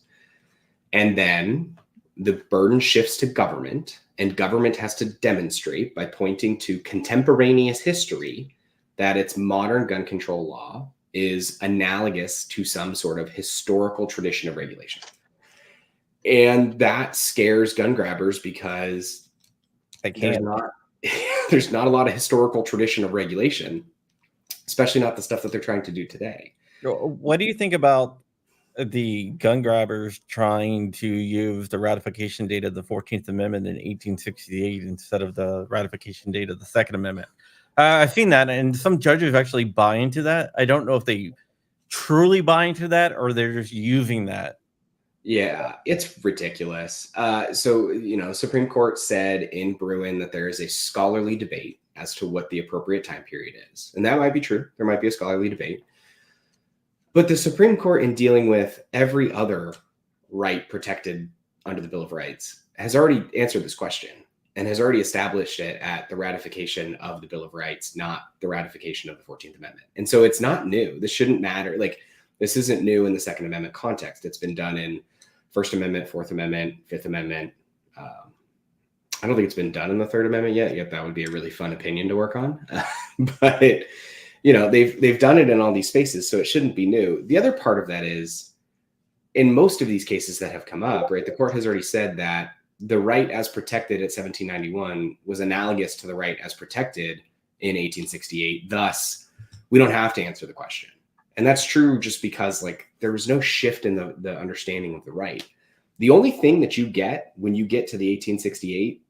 And then the burden shifts to government, and government has to demonstrate by pointing to contemporaneous history that its modern gun control law is analogous to some sort of historical tradition of regulation. And that scares gun grabbers because there's not a lot of historical tradition of regulation, especially not the stuff that they're trying to do today. What do you think about the gun grabbers trying to use the ratification date of the 14th Amendment in 1868 instead of the ratification date of the Second Amendment? I've seen that, and some judges actually buy into that. I don't know if they truly buy into that or they're just using that. Yeah, it's ridiculous. Supreme Court said in Bruin that there is a scholarly debate as to what the appropriate time period is. And that might be true. There might be a scholarly debate. But the Supreme Court, in dealing with every other right protected under the Bill of Rights, has already answered this question and has already established it at the ratification of the Bill of Rights, not the ratification of the 14th Amendment. And so it's not new. This shouldn't matter. Like, this isn't new in the Second Amendment context. It's been done in First Amendment, Fourth Amendment, Fifth Amendment. I don't think it's been done in the Third Amendment yet. That would be a really fun opinion to work on. But they've done it in all these spaces, so it shouldn't be new. The other part of that is, in most of these cases that have come up, right, the court has already said that the right as protected at 1791 was analogous to the right as protected in 1868. Thus, we don't have to answer the question. And that's true just because, like, there was no shift in the understanding of the right. The only thing that you get when you get to the 1868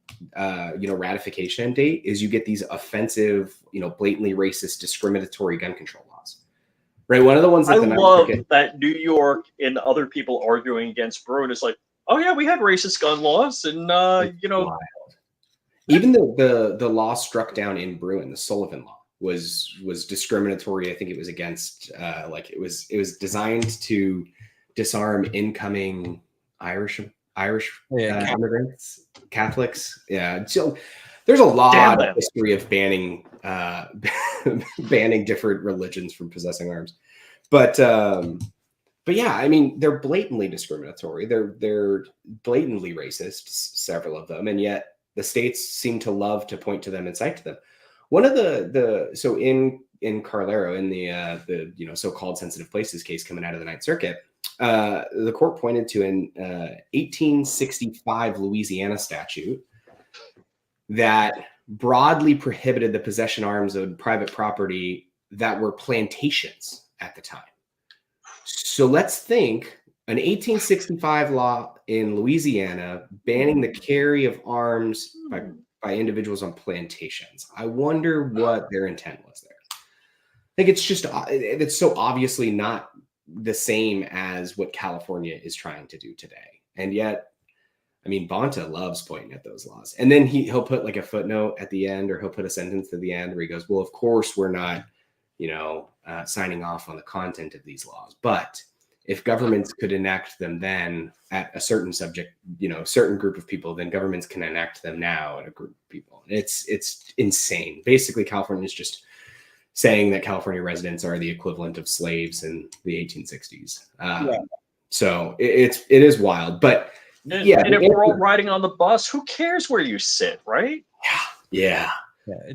ratification date is you get these offensive, blatantly racist, discriminatory gun control laws. Right? One of the ones that I love that New York and other people arguing against Bruin is like, oh yeah, we had racist gun laws, and wild. Even the law struck down in Bruin, the Sullivan Law, was discriminatory. I think it was against it was designed to disarm incoming Irish immigrants, Catholics. Yeah, so there's a lot of history of banning different religions from possessing arms, but yeah, I mean, they're blatantly discriminatory. They're blatantly racist, several of them, and yet the states seem to love to point to them and cite to them. One of so in Carlero, in the so-called sensitive places case coming out of the Ninth Circuit, the court pointed to an 1865 Louisiana statute that broadly prohibited the possession arms of private property that were plantations at the time. So let's think an 1865 law in Louisiana banning the carry of arms by individuals on plantations. I wonder what their intent was there. Like it's so obviously not the same as what California is trying to do today. And yet, I mean, Bonta loves pointing at those laws. And then he'll put like a footnote at the end, or he'll put a sentence at the end where he goes, well, of course, we're not, signing off on the content of these laws. But if governments could enact them then at a certain subject, certain group of people, then governments can enact them now at a group of people. It's insane. Basically, California is just saying that California residents are the equivalent of slaves in the 1860s. So it is wild. But and if we're all riding on the bus, who cares where you sit, right? Yeah.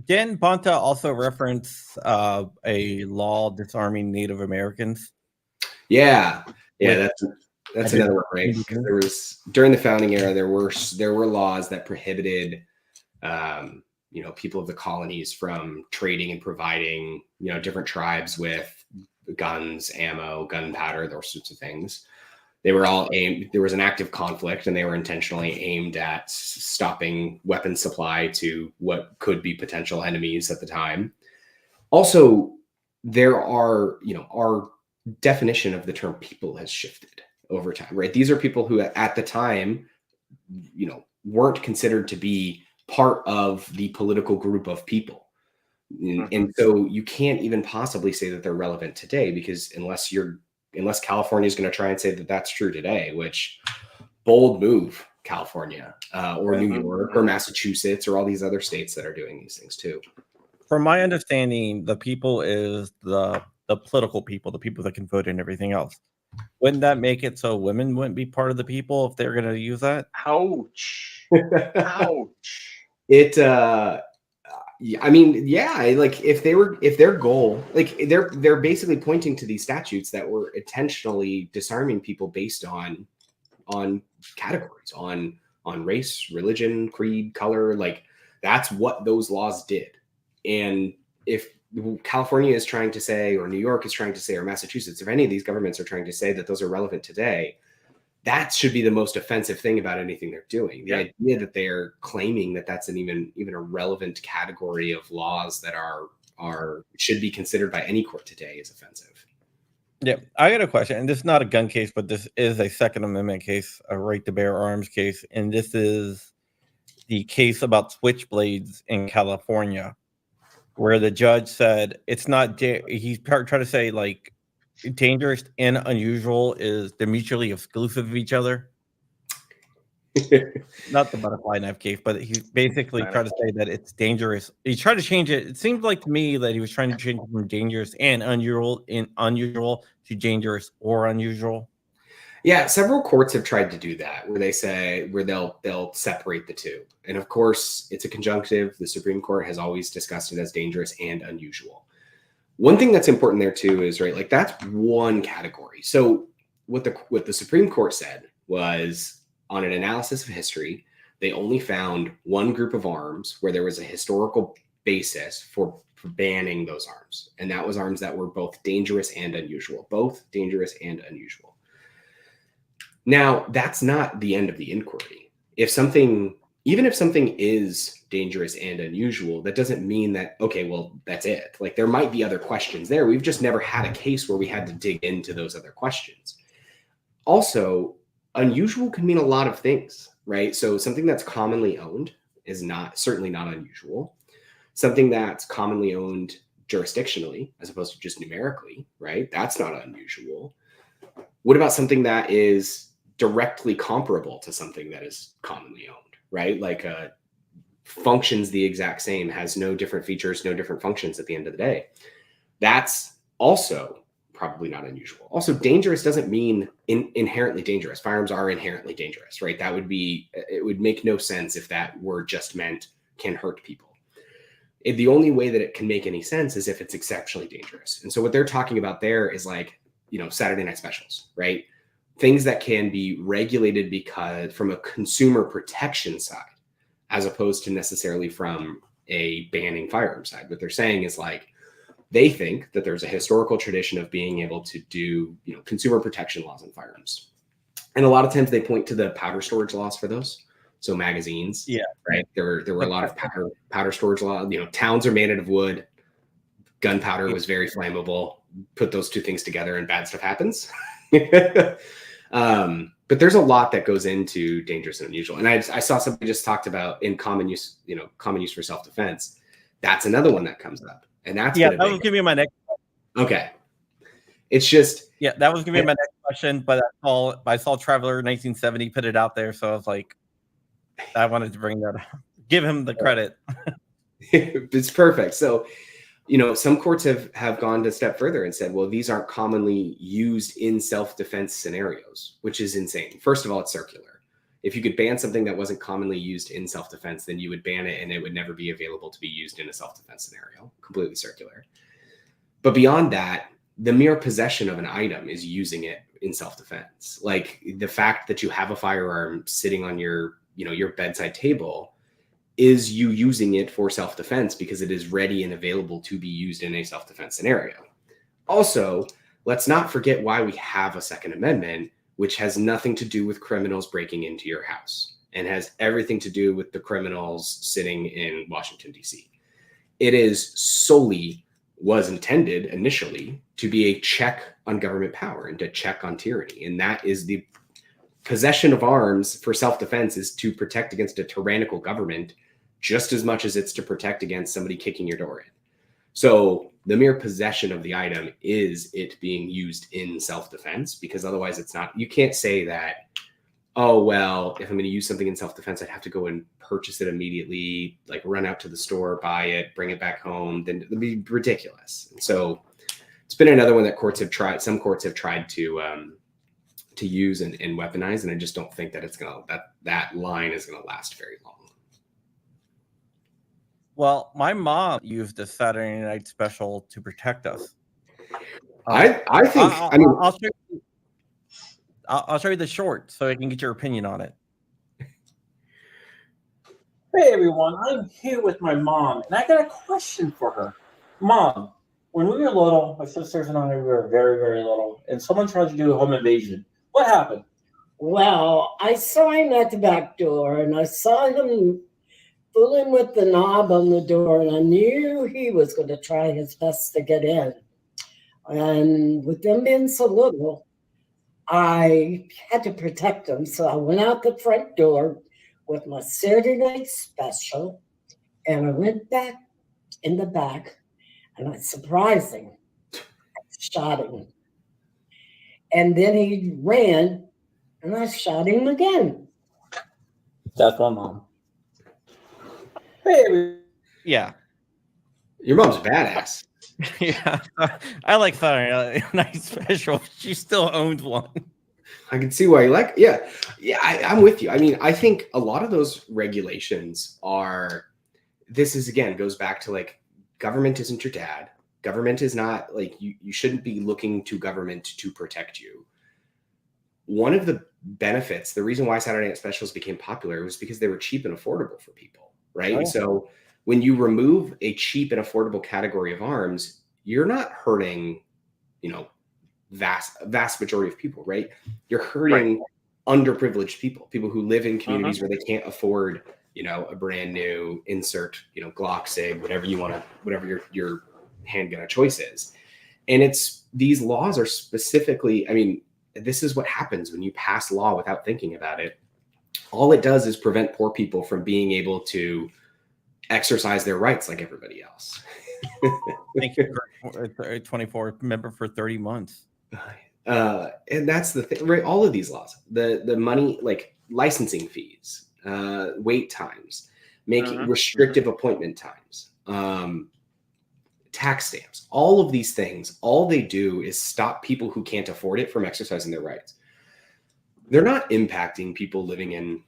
Didn't Bonta also reference a law disarming Native Americans? Yeah, that's another one, right? Because there was, during the founding era, there were laws that prohibited people of the colonies from trading and providing different tribes with guns, ammo, gunpowder, those sorts of things. They were all aimed, there was an active conflict, and they were intentionally aimed at stopping weapons supply to what could be potential enemies at the time. Also, there are, our definition of the term people has shifted over time, right? These are people who at the time, weren't considered to be part of the political group of people. And so you can't even possibly say that they're relevant today, because unless California is going to try and say that that's true today, which bold move, California or New York or Massachusetts or all these other states that are doing these things too. From my understanding, the people is the political people, the people that can vote and everything else. Wouldn't that make it so women wouldn't be part of the people if they're going to use that? Ouch. Ouch. I mean, yeah, like if their goal, like they're basically pointing to these statutes that were intentionally disarming people based on categories, on race, religion, creed, color, like that's what those laws did. And if California is trying to say, or New York is trying to say, or Massachusetts, if any of these governments are trying to say that those are relevant today, that should be the most offensive thing about anything they're doing. The idea that they're claiming that that's an even a relevant category of laws that are should be considered by any court today is offensive. Yeah, I got a question, and this is not a gun case, but this is a Second Amendment case, a right to bear arms case, and this is the case about switchblades in California, where the judge said it's not. He's trying to say like dangerous and unusual is they're mutually exclusive of each other. Not the butterfly knife case, but he basically tried to say that it's dangerous. He tried to change it. It seemed like to me that he was trying to change it from dangerous and unusual to dangerous or unusual. Yeah, several courts have tried to do that, where they'll separate the two. And of course, it's a conjunctive. The Supreme Court has always discussed it as dangerous and unusual. One thing that's important there too is, right, like that's one category. So what the Supreme Court said was, on an analysis of history, they only found one group of arms where there was a historical basis for banning those arms. And that was arms that were both dangerous and unusual, both dangerous and unusual. Now, that's not the end of the inquiry. Even if something is dangerous and unusual, that doesn't mean that, okay, well, that's it. Like there might be other questions there. We've just never had a case where we had to dig into those other questions. Also, unusual can mean a lot of things, right? So something that's commonly owned is certainly not unusual. Something that's commonly owned jurisdictionally, as opposed to just numerically, right? That's not unusual. What about something that is directly comparable to something that is commonly owned, right? Like functions the exact same, has no different features, no different functions at the end of the day. That's also probably not unusual. Also, dangerous doesn't mean inherently dangerous. Firearms are inherently dangerous, right? It would make no sense if that word just meant can hurt people. The only way that it can make any sense is if it's exceptionally dangerous. And so what they're talking about there is like, Saturday night specials, right? Things that can be regulated because from a consumer protection side, as opposed to necessarily from a banning firearm side. What they're saying is like, they think that there's a historical tradition of being able to do, consumer protection laws on firearms. And a lot of times they point to the powder storage laws for those. So magazines, right? There were a lot of powder storage laws. Towns are made out of wood. gunpowder was very flammable. Put those two things together and bad stuff happens. But there's a lot that goes into dangerous and unusual. And I saw somebody just talked about in common use, common use for self-defense. That's another one that comes up. And that's that was gonna be my next. Okay. It's just that was gonna be my next question, but I saw Traveler 1970 put it out there, so I was like, I wanted to bring that up. Give him the credit. It's perfect. So, some courts have gone a step further and said, well, these aren't commonly used in self-defense scenarios, which is insane. First of all, it's circular. If you could ban something that wasn't commonly used in self-defense, then you would ban it and it would never be available to be used in a self-defense scenario. Completely circular. But beyond that, the mere possession of an item is using it in self-defense. Like the fact that you have a firearm sitting on your bedside table is you using it for self-defense because it is ready and available to be used in a self-defense scenario. Also, let's not forget why we have a Second Amendment, which has nothing to do with criminals breaking into your house and has everything to do with the criminals sitting in Washington, D.C. It is solely was intended initially to be a check on government power and to check on tyranny. And that is the possession of arms for self-defense is to protect against a tyrannical government just as much as it's to protect against somebody kicking your door in. So the mere possession of the item is it being used in self-defense, because otherwise it's not. You can't say that, oh, well, if I'm going to use something in self-defense, I'd have to go and purchase it immediately, like run out to the store, buy it, bring it back home. Then it'd be ridiculous. And so it's been another one that courts have tried. Some courts have tried to use and weaponize, and I just don't think that it's gonna that line is gonna last very long. Well, my mom used the Saturday Night Special to protect us. I think I'll show you the short so I can get your opinion on it. Hey everyone, I'm here with my mom, and I got a question for her. Mom, when we were little, my sisters and I were very, very little, and someone tried to do a home invasion. What happened? Well, I saw him at the back door, and I saw him fooling with the knob on the door, and I knew he was going to try his best to get in. And with them being so little, I had to protect them, so I went out the front door with my Saturday Night Special, and I went back in the back, and I surprised him. I shot him. And then he ran, and I shot him again. That's my mom. Hey, Yeah. Your mom's badass. Yeah. I like Saturday Night Special. She still owns one. I can see why you like. Yeah. I'm with you. I mean, I think a lot of those regulations are. This is again goes back to like government isn't your dad. Government is not like you shouldn't be looking to government to protect you. One of the benefits, the reason why Saturday Night Specials became popular was because they were cheap and affordable for people, right? Oh. So when you remove a cheap and affordable category of arms, you're not hurting, vast majority of people, right? You're hurting underprivileged people who live in communities where they can't afford, a brand new insert, Glock SIG, whatever your handgun of choice is. And these laws are specifically, I mean, this is what happens when you pass law without thinking about it. All it does is prevent poor people from being able to exercise their rights like everybody else. Thank you for 24 member for 30 months. And that's the thing, right? All of these laws, the money, like licensing fees, wait times, making restrictive appointment times, tax stamps, all of these things, all they do is stop people who can't afford it from exercising their rights. They're not impacting people living in,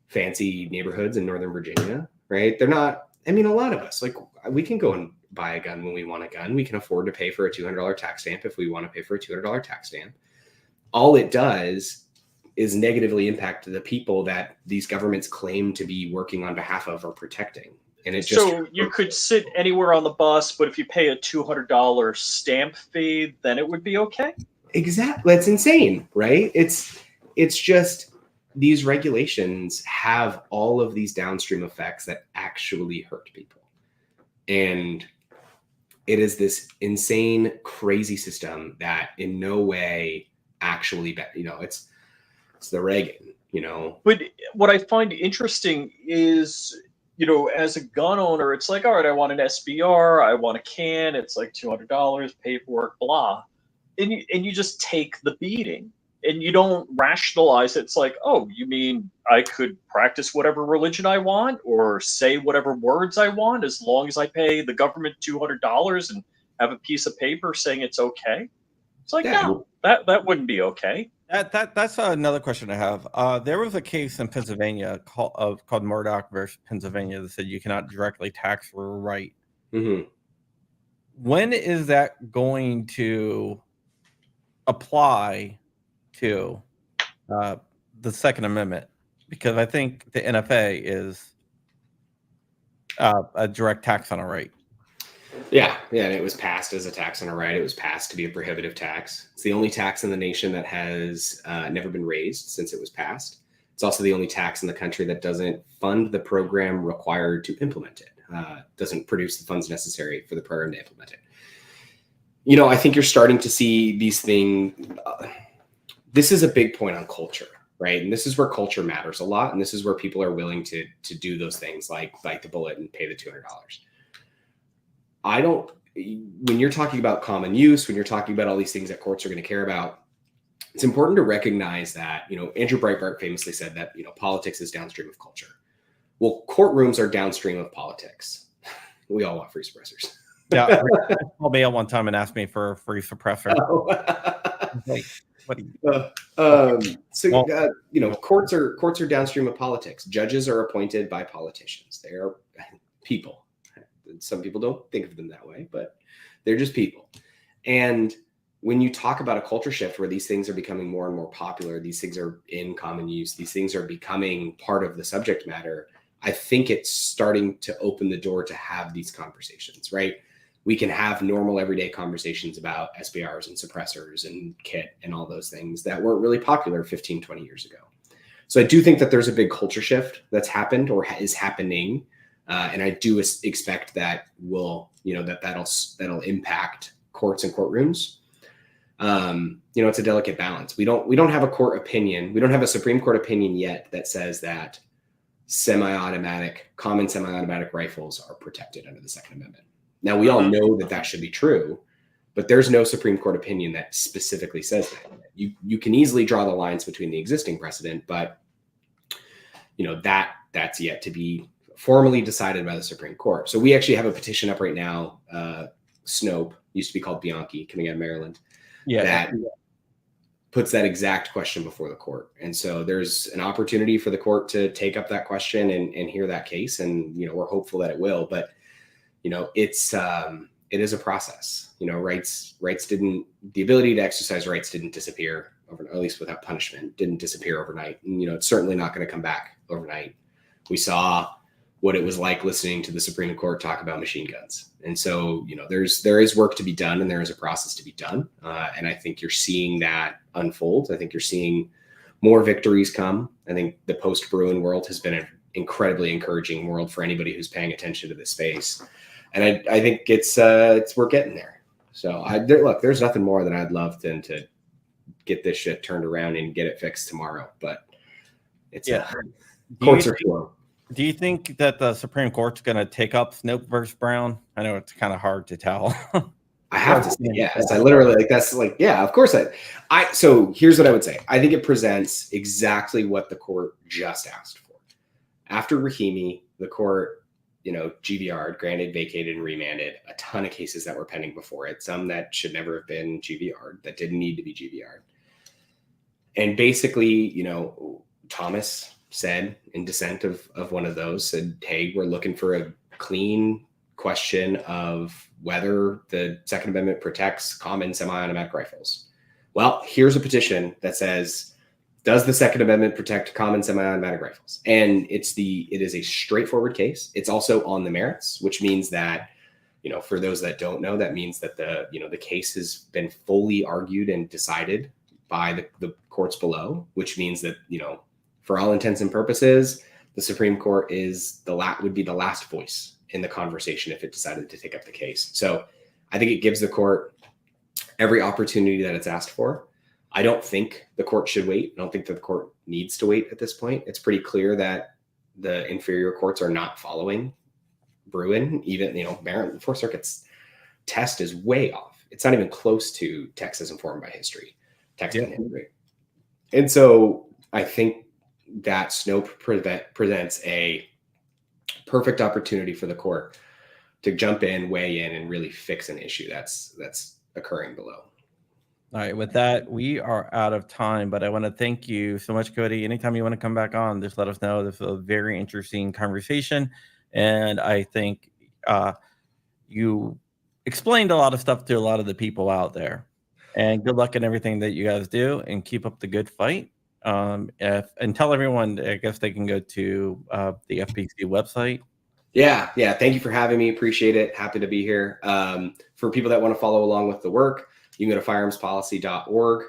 fancy neighborhoods in Northern Virginia, right? They're not, I mean, a lot of us, like we can go and buy a gun when we want a gun. We can afford to pay for a $200 tax stamp if we want to pay for a $200 tax stamp. All it does is negatively impact the people that these governments claim to be working on behalf of or protecting. And it just So you could sit anywhere on the bus, but if you pay a $200 stamp fee, then it would be okay? Exactly. That's insane, right? It's just these regulations have all of these downstream effects that actually hurt people. And it is this insane, crazy system that in no way actually, it's the Reagan, But what I find interesting is, as a gun owner, it's like, all right, I want an SBR, I want a can, it's like $200, paperwork, blah. And you just take the beating and you don't rationalize it. It's like, oh, you mean I could practice whatever religion I want or say whatever words I want as long as I pay the government $200 and have a piece of paper saying it's okay? It's like, no, that wouldn't be okay. That's another question I have. There was a case in Pennsylvania called Murdoch versus Pennsylvania that said you cannot directly tax for a right. Mm-hmm. When is that going to apply to the Second Amendment? Because I think the NFA is a direct tax on a right. Yeah, and it was passed as a tax on a right. It was passed to be a prohibitive tax. It's the only tax in the nation that has never been raised since it was passed. It's also the only tax in the country that doesn't fund the program required to implement it, doesn't produce the funds necessary for the program to implement it. I think you're starting to see these things. This is a big point on culture, right? And this is where culture matters a lot. And this is where people are willing to do those things like bite the bullet and pay the $200. When you're talking about common use, when you're talking about all these things that courts are going to care about, it's important to recognize that, Andrew Breitbart famously said that, politics is downstream of culture. Well, courtrooms are downstream of politics. We all want free suppressors. Yeah. Called me out one time and asked me for a free suppressor. Like, what do you... courts are downstream of politics. Judges are appointed by politicians. They are people. Some people don't think of them that way, but they're just people. And when you talk about a culture shift where these things are becoming more and more popular, these things are in common use, these things are becoming part of the subject matter, I think it's starting to open the door to have these conversations, right? We can have normal everyday conversations about SBRs and suppressors and kit and all those things that weren't really popular 15, 20 years ago. So I do think that there's a big culture shift that's happened or is happening. And I do expect that that'll impact courts and courtrooms. It's a delicate balance. We don't have a court opinion. We don't have a Supreme Court opinion yet that says that common semi-automatic rifles are protected under the Second Amendment. Now, we all know that should be true, but there's no Supreme Court opinion that specifically says that. You can easily draw the lines between the existing precedent, but that's yet to be formally decided by the Supreme Court. So we actually have a petition up right now. Snope used to be called Bianchi, coming out of Maryland. Yeah, that puts that exact question before the court. And so there's an opportunity for the court to take up that question and hear that case. And, we're hopeful that it will, but it is a process. The ability to exercise rights didn't disappear overnight, at least without punishment, didn't disappear overnight. And, it's certainly not going to come back overnight. We saw what it was like listening to the Supreme Court talk about machine guns. And so, there is work to be done and there is a process to be done. And I think you're seeing that unfold. I think you're seeing more victories come. I think the post-Bruin world has been an incredibly encouraging world for anybody who's paying attention to this space. And I think we're getting there. So there's nothing more than I'd love than to get this shit turned around and get it fixed tomorrow. But courts are slow. Do you think that the Supreme Court's going to take up Snope versus Brown? I know it's kind of hard to tell. I have to say yes. I literally of course. So here's what I would say. I think it presents exactly what the court just asked for. After Rahimi, the court, GVR'd, granted, vacated, and remanded a ton of cases that were pending before it. Some that should never have been GVR'd, that didn't need to be GVR'd. And basically, Thomas said in dissent of one of those, said, hey, we're looking for a clean question of whether the Second Amendment protects common semi-automatic rifles. Well, here's a petition that says, does the Second Amendment protect common semi-automatic rifles? And it is a straightforward case. It's also on the merits, which means that, for those that don't know, that means that the case has been fully argued and decided by the courts below, which means that, for all intents and purposes, the Supreme Court would be the last voice in the conversation if it decided to take up the case. So I think it gives the court every opportunity that it's asked for. I don't think the court should wait. I don't think that the court needs to wait at this point. It's pretty clear that the inferior courts are not following Bruin. Even, Maryland Fourth Circuit's test is way off. It's not even close to Texas informed by history, Texas and history. And so I think that Snow presents a perfect opportunity for the court to jump in, weigh in, and really fix an issue that's occurring below. All right, with that, we are out of time, but I want to thank you so much, Cody. Anytime you want to come back on, just let us know. This was a very interesting conversation, and I think you explained a lot of stuff to a lot of the people out there. And good luck in everything that you guys do, and keep up the good fight. And tell everyone, I guess they can go to the FPC website. Yeah. Thank you for having me. Appreciate it. Happy to be here. For people that want to follow along with the work, you can go to firearmspolicy.org.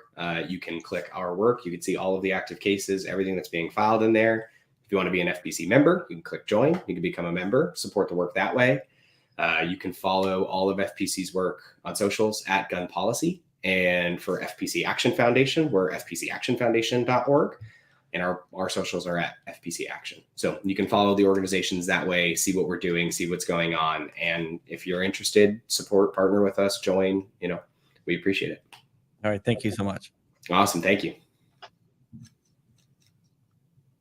You can click our work. You can see all of the active cases, everything that's being filed in there. If you want to be an FPC member, you can click join. You can become a member, support the work that way. You can follow all of FPC's work on socials at Gun Policy. And for FPC Action Foundation, we're fpcactionfoundation.org. And our socials are at FPC Action. So you can follow the organizations that way, see what we're doing, see what's going on. And if you're interested, support, partner with us, join, we appreciate it. All right. Thank you so much. Awesome. Thank you.